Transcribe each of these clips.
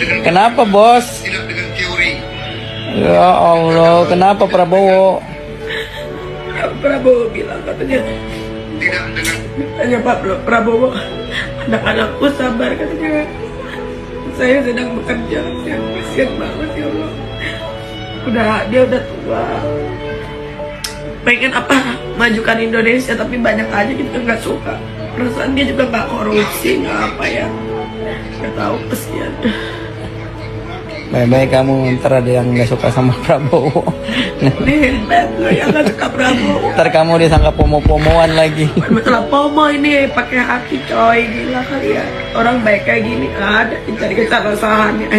Kenapa bos? Tidak dengan teori. Ya Allah, kenapa Prabowo? Prabowo bilang katanya Tidak dengan Pak Prabowo, anak-anakku sabar katanya. Saya sedang bekerja, ya, kasihan banget ya Allah. Dia udah tua. Pengen majukan Indonesia, tapi banyak aja kita nggak suka. Perasaan dia juga nggak korupsi, nggak apa ya. Nggak tahu, kasihan. Baik-baik kamu, ntar ada yang gak suka sama Prabowo. Nih, lo yang nggak suka Prabowo. Ntar kamu disangka pomo-pomoan lagi. Masalah pomo ini pakai hati coy, gila kali ya. Orang baik kayak gini ada dicari kesalahannya.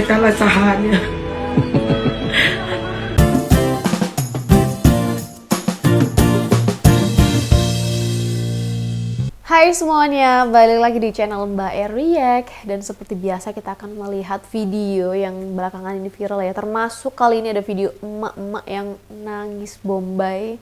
Hai semuanya, balik lagi di channel Mbak Er React. Dan seperti biasa kita akan melihat video yang belakangan ini viral ya. Termasuk kali ini ada video emak-emak yang nangis bombay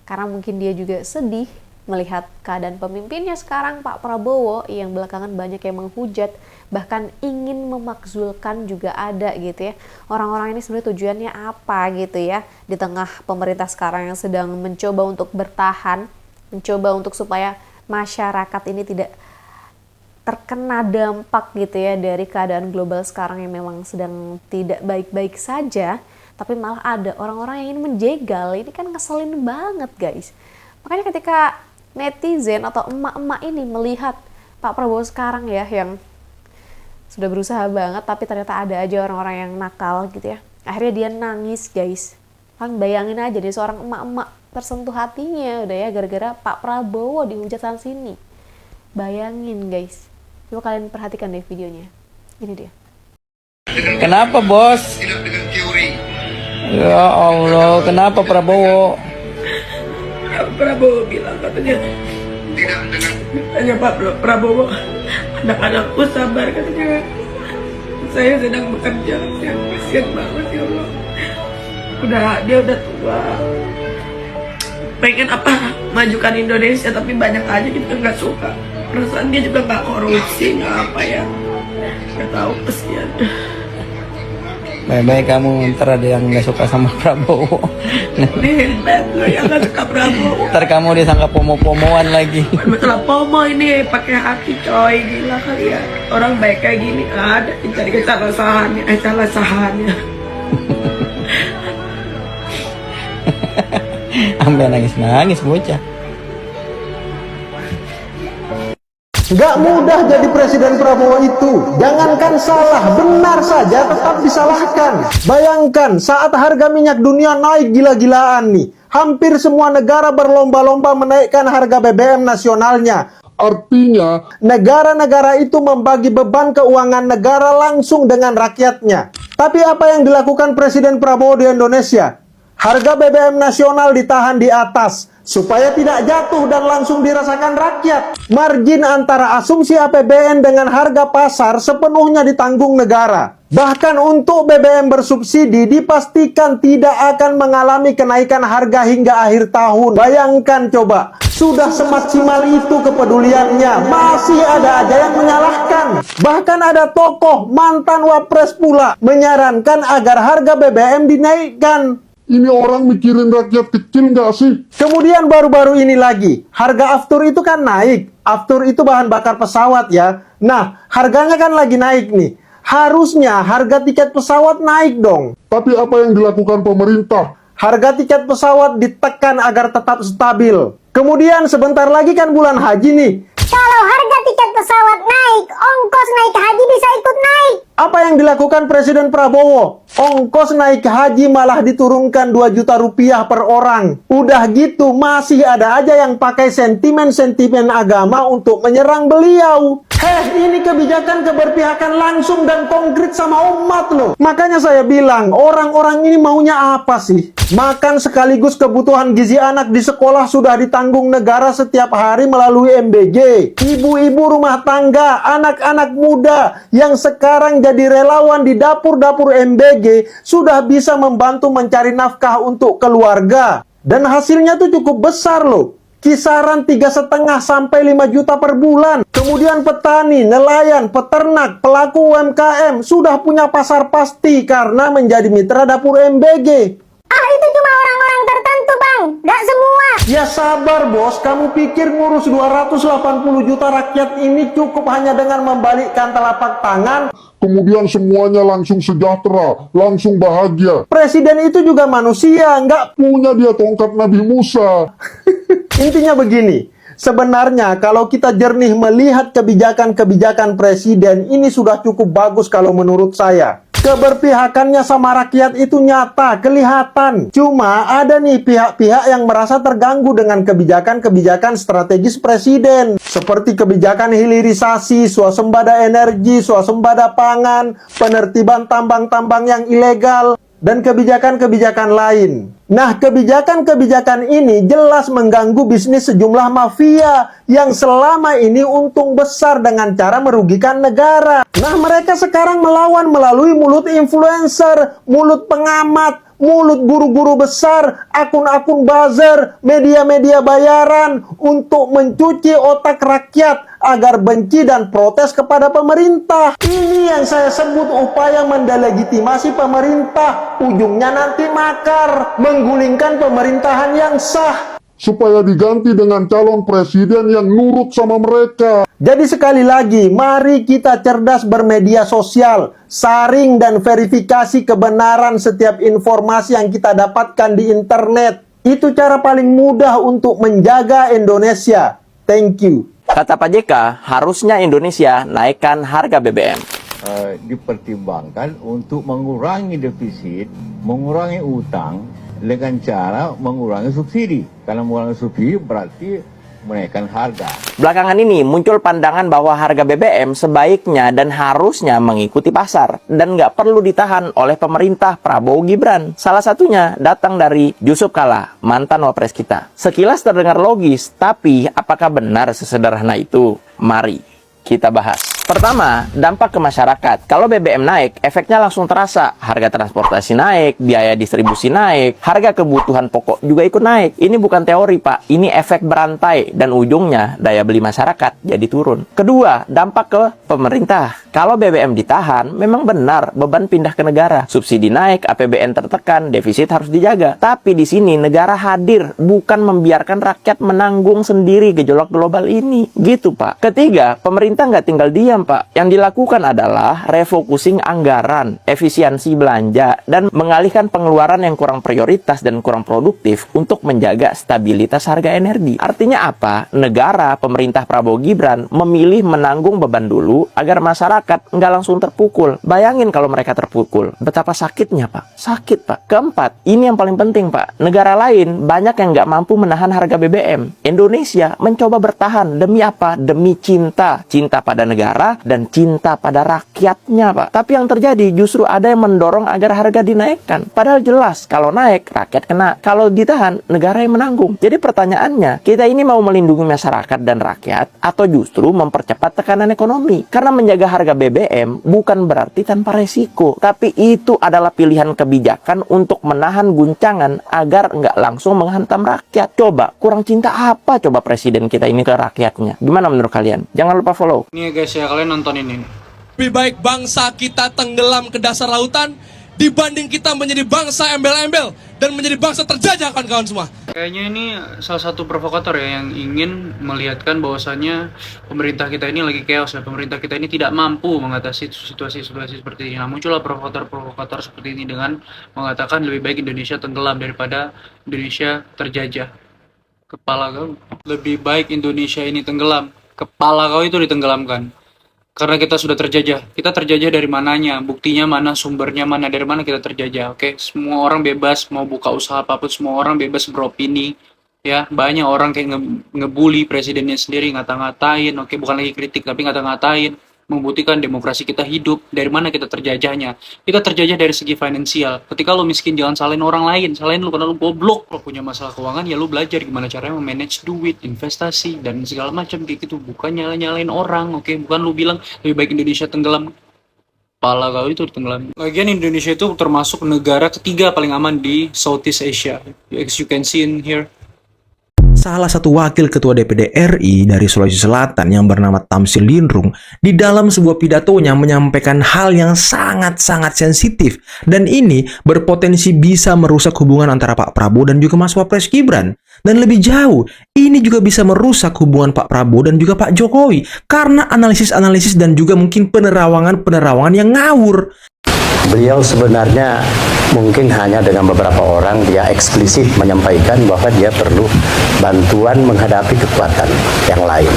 karena mungkin dia juga sedih melihat keadaan pemimpinnya sekarang, Pak Prabowo, yang belakangan banyak yang menghujat, bahkan ingin memakzulkan juga ada gitu ya. Orang-orang ini sebenarnya tujuannya apa gitu ya, di tengah pemerintah sekarang yang sedang mencoba untuk bertahan, mencoba untuk supaya masyarakat ini tidak terkena dampak gitu ya dari keadaan global sekarang yang memang sedang tidak baik-baik saja, tapi malah ada orang-orang yang ingin menjegal. Ini kan ngeselin banget guys. Makanya ketika netizen atau emak-emak ini melihat Pak Prabowo sekarang ya, yang sudah berusaha banget tapi ternyata ada aja orang-orang yang nakal gitu ya, akhirnya dia nangis guys. Kan bayangin aja nih, seorang emak-emak tersentuh hatinya udah ya gara-gara Pak Prabowo dihujat sana sini. Bayangin guys, coba kalian perhatikan deh videonya. Ini dia. Kenapa bos? Tidak dengan teori. Ya Allah, kenapa Prabowo? Prabowo bilang katanya Tidak dengan Pak Prabowo, anak-anakku sabar katanya. Saya sedang bekerja, ya, kasihan banget ya Allah. Dia udah tua. Pengen majukan Indonesia, tapi banyak aja kita nggak suka. Perasaan dia juga nggak korupsi, nggak apa ya. Nggak tahu, kasihan. Baik-baik kamu, ntar ada yang gak suka sama Prabowo. Nih, lo yang nggak suka Prabowo. Ntar kamu disangka pomo-pomoan lagi. Masalah pomo ini pakai hati coy, gila kali ya. Orang baik kayak gini ada dicari kesalahannya. Sampai nangis-nangis bocah. Gak mudah jadi presiden Prabowo itu. Jangankan salah, benar saja tetap disalahkan. Bayangkan saat harga minyak dunia naik gila-gilaan nih, hampir semua negara berlomba-lomba menaikkan harga BBM nasionalnya. Artinya, negara-negara itu membagi beban keuangan negara langsung dengan rakyatnya. Tapi apa yang dilakukan Presiden Prabowo di Indonesia? Harga BBM nasional ditahan di atas supaya tidak jatuh dan langsung dirasakan rakyat. Margin antara asumsi APBN dengan harga pasar sepenuhnya ditanggung negara. Bahkan untuk BBM bersubsidi dipastikan tidak akan mengalami kenaikan harga hingga akhir tahun. Bayangkan coba, sudah semaksimal itu kepeduliannya, masih ada aja yang menyalahkan. Bahkan ada tokoh mantan wapres pula menyarankan agar harga BBM dinaikkan. Ini orang mikirin rakyat kecil nggak sih? Kemudian baru-baru ini lagi, harga aftur itu kan naik. Aftur itu bahan bakar pesawat ya. Nah, harganya kan lagi naik nih. Harusnya harga tiket pesawat naik dong. Tapi apa yang dilakukan pemerintah? Harga tiket pesawat ditekan agar tetap stabil. Kemudian sebentar lagi kan bulan haji nih. Kalau harga tiket pesawat naik, ongkos naik haji bisa ikut naik. Apa yang dilakukan Presiden Prabowo? Ongkos naik haji malah diturunkan 2 juta rupiah per orang. Udah gitu masih ada aja yang pakai sentimen-sentimen agama untuk menyerang beliau. Ini kebijakan keberpihakan langsung dan konkret sama umat loh. Makanya saya bilang, orang-orang ini maunya apa sih? Makan sekaligus kebutuhan gizi anak di sekolah sudah ditanggung negara setiap hari melalui MBG. Ibu-ibu rumah tangga, anak-anak muda yang sekarang jadi relawan di dapur-dapur MBG sudah bisa membantu mencari nafkah untuk keluarga. Dan hasilnya tuh cukup besar loh. kisaran 3,5 sampai 5 juta per bulan. Kemudian petani, nelayan, peternak, pelaku UMKM sudah punya pasar pasti karena menjadi mitra dapur MBG. Ah, itu cuma orang-orang tertentu, Bang. Gak semua. Ya sabar bos, kamu pikir ngurus 280 juta rakyat ini cukup hanya dengan membalikkan telapak tangan? Kemudian semuanya langsung sejahtera, langsung bahagia. Presiden itu juga manusia, nggak Punya dia tongkat Nabi Musa. Intinya begini, sebenarnya kalau kita jernih melihat kebijakan-kebijakan presiden ini sudah cukup bagus kalau menurut saya. Keberpihakannya sama rakyat itu nyata, kelihatan. Cuma ada nih pihak-pihak yang merasa terganggu dengan kebijakan-kebijakan strategis presiden. Seperti kebijakan hilirisasi, swasembada energi, swasembada pangan, penertiban tambang-tambang yang ilegal, dan kebijakan-kebijakan lain. Nah, kebijakan-kebijakan ini jelas mengganggu bisnis sejumlah mafia yang selama ini untung besar dengan cara merugikan negara. Nah, mereka sekarang melawan melalui mulut influencer, mulut pengamat, mulut guru-guru besar, akun-akun buzzer, media-media bayaran untuk mencuci otak rakyat agar benci dan protes kepada pemerintah. Ini yang saya sebut upaya mendelegitimasi pemerintah. Ujungnya nanti makar, menggulingkan pemerintahan yang sah. Supaya diganti dengan calon presiden yang nurut sama mereka. Jadi sekali lagi, mari kita cerdas bermedia sosial, saring dan verifikasi kebenaran setiap informasi yang kita dapatkan di internet. Itu cara paling mudah untuk menjaga Indonesia. Thank you. Kata Pak JK, harusnya Indonesia naikkan harga BBM. Dipertimbangkan untuk mengurangi defisit, mengurangi utang dengan cara mengurangi subsidi. Karena mengurangi subsidi berarti menaikkan harga. Belakangan ini muncul pandangan bahwa harga BBM sebaiknya dan harusnya mengikuti pasar dan nggak perlu ditahan oleh pemerintah Prabowo Gibran. Salah satunya datang dari Yusuf Kalla, mantan wapres kita. Sekilas terdengar logis, tapi apakah benar sesederhana itu? Mari kita bahas. Pertama, dampak ke masyarakat. Kalau BBM naik, efeknya langsung terasa. Harga transportasi naik, biaya distribusi naik, harga kebutuhan pokok juga ikut naik. Ini bukan teori, Pak. Ini efek berantai dan ujungnya daya beli masyarakat jadi turun. Kedua, dampak ke pemerintah. Kalau BBM ditahan, memang benar beban pindah ke negara. Subsidi naik, APBN tertekan, defisit harus dijaga. Tapi di sini negara hadir, bukan membiarkan rakyat menanggung sendiri gejolak global ini. Gitu, Pak. Ketiga, pemerintah nggak tinggal diam, Pak. Yang dilakukan adalah refocusing anggaran, efisiensi belanja, dan mengalihkan pengeluaran yang kurang prioritas dan kurang produktif untuk menjaga stabilitas harga energi. Artinya apa? Negara, pemerintah Prabowo Gibran memilih menanggung beban dulu agar masyarakat nggak langsung terpukul. Bayangin kalau mereka terpukul. Betapa sakitnya, Pak. Sakit, Pak. Keempat, ini yang paling penting, Pak. Negara lain banyak yang nggak mampu menahan harga BBM. Indonesia mencoba bertahan. Demi apa? Demi cinta. Cinta pada negara dan cinta pada rakyatnya, Pak. Tapi yang terjadi justru ada yang mendorong agar harga dinaikkan. Padahal jelas, kalau naik, rakyat kena. Kalau ditahan, negara yang menanggung. Jadi pertanyaannya, kita ini mau melindungi masyarakat dan rakyat atau justru mempercepat tekanan ekonomi? Karena menjaga harga BBM bukan berarti tanpa resiko. Tapi itu adalah pilihan kebijakan untuk menahan guncangan agar nggak langsung menghantam rakyat. Coba, kurang cinta apa coba presiden kita ini ke rakyatnya? Gimana menurut kalian? Jangan lupa follow. Ini guys ya, kalian nonton ini. Lebih baik bangsa kita tenggelam ke dasar lautan dibanding kita menjadi bangsa embel-embel dan menjadi bangsa terjajah, kawan-kawan semua. Kayaknya ini salah satu provokator ya yang ingin melihatkan bahwasannya pemerintah kita ini lagi chaos ya. Pemerintah kita ini tidak mampu mengatasi situasi-situasi seperti ini. Nah, muncullah provokator-provokator seperti ini dengan mengatakan lebih baik Indonesia tenggelam daripada Indonesia terjajah. Kepala kau, lebih baik Indonesia ini tenggelam. Kepala kau itu ditenggelamkan. Karena kita sudah terjajah. Kita terjajah dari mananya? Buktinya mana? Sumbernya mana? Dari mana kita terjajah? Oke, semua orang bebas mau buka usaha apapun, semua orang bebas beropini. Ya, banyak orang kayak ngebully presidennya sendiri, ngata-ngatain. Oke, bukan lagi kritik tapi ngata-ngatain. Membuktikan demokrasi kita hidup. Dari mana kita terjajahnya? Kita terjajah dari segi finansial. Ketika lo miskin, jangan salahin orang lain. Salahin lo karena lo goblok. Lo punya masalah keuangan, ya lo belajar gimana caranya memanage duit, investasi, dan segala macam kayak gitu. Bukan nyalain orang, oke? Bukan lo bilang lebih baik Indonesia tenggelam. Kepala kau itu tenggelam. Lagian Indonesia itu termasuk negara ketiga paling aman di Southeast Asia. As you can see in here. salah satu wakil ketua DPD RI dari Sulawesi Selatan yang bernama Tamsil Lindrung di dalam sebuah pidatonya menyampaikan hal yang sangat-sangat sensitif dan ini berpotensi bisa merusak hubungan antara Pak Prabowo dan juga Mas Wapres Gibran. Dan lebih jauh, ini juga bisa merusak hubungan Pak Prabowo dan juga Pak Jokowi karena analisis-analisis dan juga mungkin penerawangan-penerawangan yang ngawur. Beliau sebenarnya mungkin hanya dengan beberapa orang dia eksplisit menyampaikan bahwa dia perlu bantuan menghadapi kekuatan yang lain.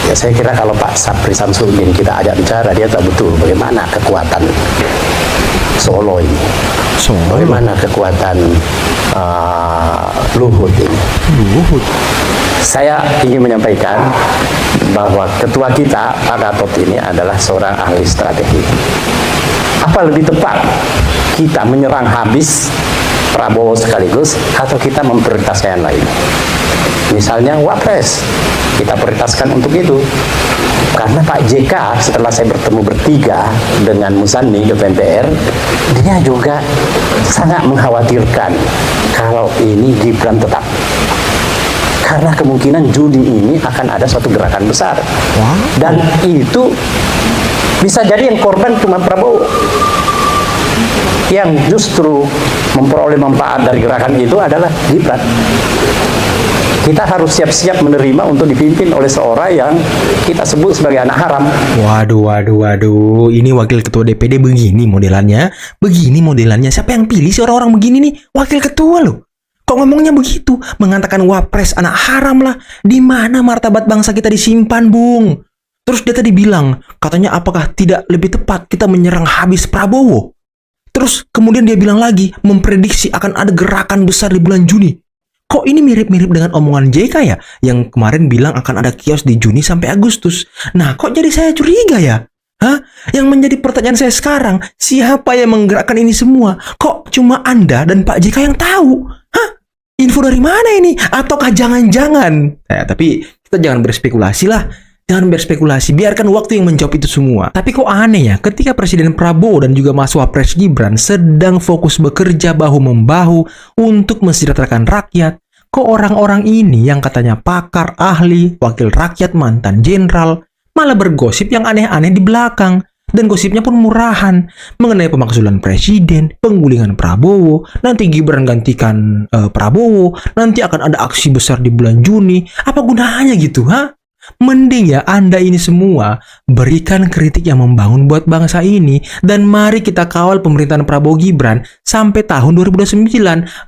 Ya, saya kira kalau Pak Sapri Samsudin kita ajak bicara, dia tahu betul bagaimana kekuatan Solo ini, bagaimana kekuatan Luhut ini. Saya ingin menyampaikan bahwa ketua kita Pak Gatot ini adalah seorang ahli strategi. Apa lebih tepat, kita menyerang habis Prabowo sekaligus atau kita memprioritaskan yang lain? Misalnya Wapres, kita prioritaskan untuk itu. Karena Pak JK setelah saya bertemu bertiga dengan Muzani di MPR, dia juga sangat mengkhawatirkan kalau ini Gibran tetap. Karena kemungkinan Juni ini akan ada suatu gerakan besar. Dan itu bisa jadi yang korban cuma Prabowo. Yang justru memperoleh manfaat dari gerakan itu adalah Gibran. Kita harus siap-siap menerima untuk dipimpin oleh seorang yang kita sebut sebagai anak haram. Waduh. Ini wakil ketua DPD begini modelannya. Siapa yang pilih sih orang-orang begini nih? Wakil ketua loh. Kok ngomongnya begitu? Mengatakan Wapres anak haram lah. Di mana martabat bangsa kita disimpan, Bung? Terus dia tadi bilang, katanya apakah tidak lebih tepat kita menyerang habis Prabowo? Terus kemudian dia bilang lagi, memprediksi akan ada gerakan besar di bulan Juni. Kok ini mirip-mirip dengan omongan JK ya? Yang kemarin bilang akan ada kios di Juni sampai Agustus. Nah, kok jadi saya curiga ya? Hah? Yang menjadi pertanyaan saya sekarang, siapa yang menggerakkan ini semua? Kok cuma Anda dan Pak JK yang tahu? Hah? Info dari mana ini? Ataukah jangan-jangan? Tapi kita jangan berspekulasi lah. Jangan berspekulasi, biarkan waktu yang menjawab itu semua. Tapi kok aneh ya, ketika Presiden Prabowo dan juga Mas Wapres Gibran sedang fokus bekerja bahu-membahu untuk mensejahterakan rakyat, kok orang-orang ini yang katanya pakar, ahli, wakil rakyat, mantan jenderal, malah bergosip yang aneh-aneh di belakang. Dan gosipnya pun murahan, mengenai pemakzulan presiden, penggulingan Prabowo, nanti Gibran gantikan Prabowo, nanti akan ada aksi besar di bulan Juni. Apa gunanya gitu, ha? Mending ya Anda ini semua berikan kritik yang membangun buat bangsa ini dan mari kita kawal pemerintahan Prabowo Gibran sampai tahun 2029.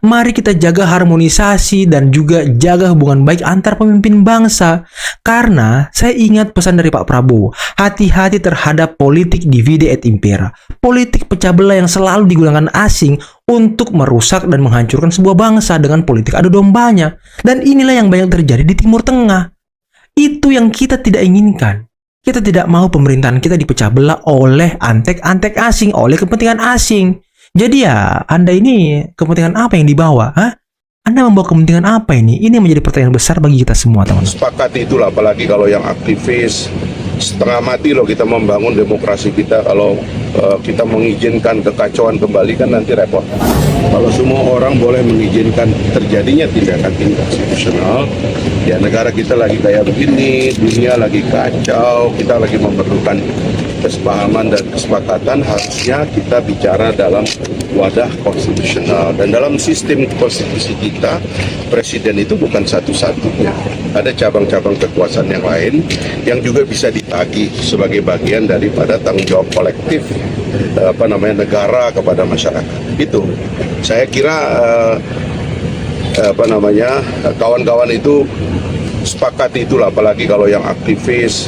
Mari kita jaga harmonisasi dan juga jaga hubungan baik antar pemimpin bangsa. Karena saya ingat pesan dari Pak Prabowo, hati-hati terhadap politik divide et impera, politik pecah belah yang selalu digunakan asing untuk merusak dan menghancurkan sebuah bangsa dengan politik adu dombanya. Dan inilah yang banyak terjadi di Timur Tengah. Itu yang kita tidak inginkan. Kita tidak mau pemerintahan kita dipecah belah oleh antek-antek asing, oleh kepentingan asing. Jadi ya, Anda ini kepentingan apa yang dibawa? Hah? Anda membawa kepentingan apa ini? Ini menjadi pertanyaan besar bagi kita semua, teman-teman. Sepakat itulah, apalagi kalau yang aktivis, setengah mati loh kita membangun demokrasi kita. Kalau kita mengizinkan kekacauan kembali kan nanti repot. Kalau semua orang boleh mengizinkan terjadinya tindakan konstitusional, ya negara kita lagi kayak begini, dunia lagi kacau, kita lagi memerlukan kesepahaman dan kesepakatan. Harusnya kita bicara dalam wadah konstitusional, dan dalam sistem konstitusi kita presiden itu bukan satu-satunya, ada cabang-cabang kekuasaan yang lain yang juga bisa ditagih sebagai bagian daripada tanggung jawab kolektif negara kepada masyarakat. Itu saya kira kawan-kawan itu sepakat itulah, apalagi kalau yang aktivis,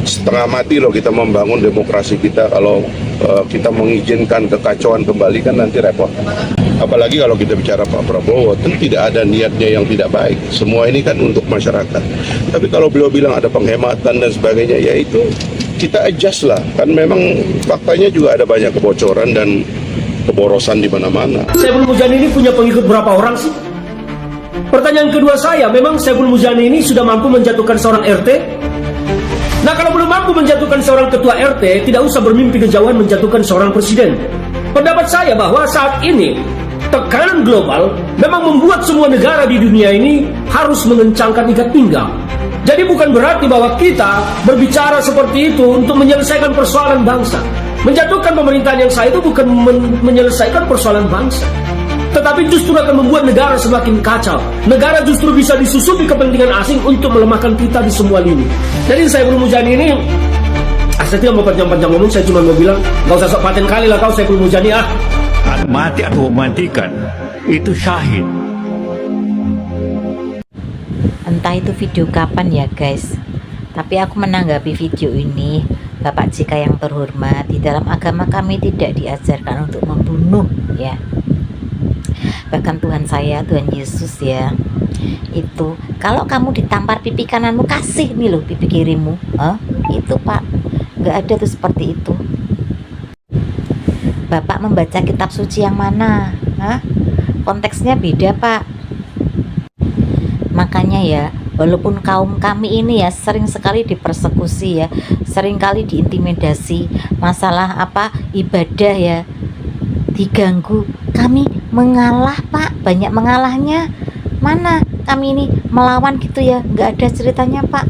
setengah mati loh kita membangun demokrasi kita. Kalau kita mengizinkan kekacauan kembali kan nanti repot. Apalagi kalau kita bicara Pak Prabowo, tentu tidak ada niatnya yang tidak baik. Semua ini kan untuk masyarakat. Tapi kalau beliau bilang ada penghematan dan sebagainya, ya itu kita adjust lah. Kan memang faktanya juga ada banyak kebocoran dan keborosan di mana-mana. Saiful Mujani ini punya pengikut berapa orang sih? Pertanyaan kedua saya, memang Saiful Mujani ini sudah mampu menjatuhkan seorang RT? Nah, kalau belum mampu menjatuhkan seorang ketua RT, tidak usah bermimpi kejauhan menjatuhkan seorang presiden. Pendapat saya bahwa saat ini Tekanan global memang membuat semua negara di dunia ini harus mengencangkan ikat pinggang. Jadi bukan berarti bahwa kita berbicara seperti itu untuk menyelesaikan persoalan bangsa. Menjatuhkan pemerintahan yang sah itu bukan menyelesaikan persoalan bangsa, tetapi justru akan membuat negara semakin kacau. Negara justru bisa disusupi kepentingan asing untuk melemahkan kita di semua lini. Jadi Saiful Mujani ini, saya tidak mau panjang-panjang ngomong, saya cuma mau bilang, gak usah sok paten kali lah kau Saiful Mujani ah. Mati atau matikan, itu syahid. Entah itu video kapan ya guys, tapi aku menanggapi video ini, Bapak JK yang terhormat, di dalam agama kami tidak diajarkan untuk membunuh ya. Bahkan Tuhan saya, Tuhan Yesus ya, itu kalau kamu ditampar pipi kananmu, kasih nih loh pipi kirimu. Itu Pak, nggak ada tuh seperti itu. Bapak membaca kitab suci yang mana? Konteksnya beda Pak. Makanya ya, walaupun kaum kami ini ya sering sekali dipersekusi ya, sering kali diintimidasi, masalah apa ibadah ya diganggu, kami mengalah Pak, banyak mengalahnya. Mana kami ini melawan gitu ya, nggak ada ceritanya Pak.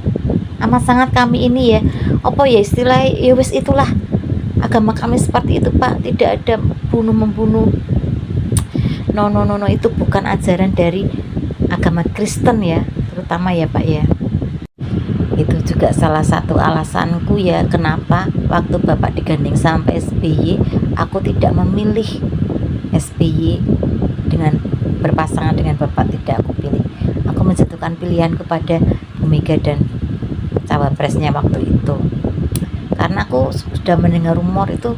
Amat sangat kami ini ya, apa ya istilah ya wis itulah, agama kami seperti itu Pak, tidak ada bunuh-membunuh. No, itu bukan ajaran dari agama Kristen ya, terutama ya Pak ya. Itu juga salah satu alasanku ya kenapa waktu Bapak digandeng sampai SBY, aku tidak memilih SBY dengan berpasangan dengan Bapak, tidak aku pilih. Aku menjatuhkan pilihan kepada Bu Mega dan cawapresnya waktu itu, karena aku sudah mendengar rumor itu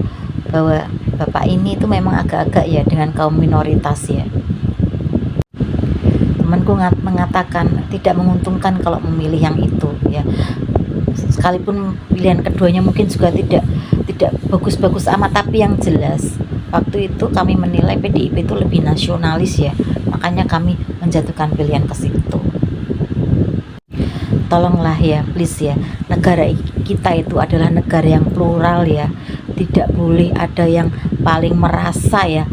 bahwa Bapak ini itu memang agak-agak ya dengan kaum minoritas ya. Temanku mengatakan tidak menguntungkan kalau memilih yang itu ya, sekalipun pilihan keduanya mungkin juga tidak bagus-bagus amat, tapi yang jelas waktu itu kami menilai PDIP itu lebih nasionalis ya, makanya kami menjatuhkan pilihan ke situ. Tolonglah ya, please ya, negara kita itu adalah negara yang plural ya, tidak boleh ada yang paling merasa ya,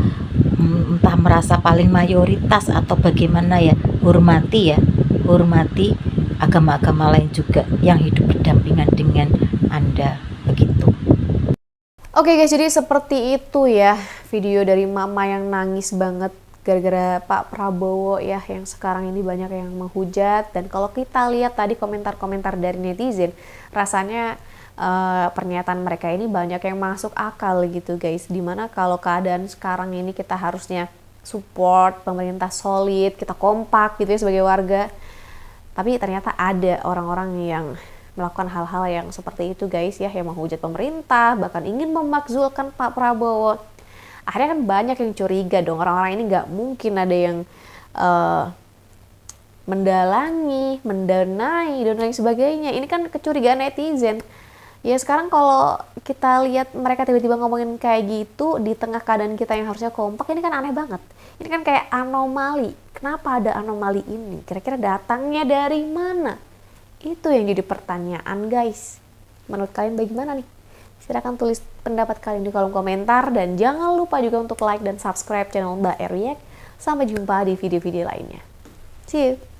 entah merasa paling mayoritas atau bagaimana ya. Hormati ya, hormati agama-agama lain juga yang hidup berdampingan dengan Anda, begitu. Oke guys, jadi seperti itu ya video dari mama yang nangis banget gara-gara Pak Prabowo ya, yang sekarang ini banyak yang menghujat. Dan kalau kita lihat tadi komentar-komentar dari netizen, rasanya pernyataan mereka ini banyak yang masuk akal gitu guys. Dimana kalau keadaan sekarang ini kita harusnya support pemerintah solid, kita kompak gitu ya sebagai warga. Tapi ternyata ada orang-orang yang melakukan hal-hal yang seperti itu guys ya, yang menghujat pemerintah, bahkan ingin memakzulkan Pak Prabowo. Akhirnya kan banyak yang curiga dong, orang-orang ini nggak mungkin ada yang mendalangi, mendanai, dan lain sebagainya. Ini kan kecurigaan netizen. Ya sekarang kalau kita lihat mereka tiba-tiba ngomongin kayak gitu di tengah keadaan kita yang harusnya kompak, ini kan aneh banget. Ini kan kayak anomali. Kenapa ada anomali ini? Kira-kira datangnya dari mana? Itu yang jadi pertanyaan guys. Menurut kalian bagaimana nih? Silahkan tulis pendapat kalian di kolom komentar. Dan jangan lupa juga untuk like dan subscribe channel Mbak React. Sampai jumpa di video-video lainnya. See you!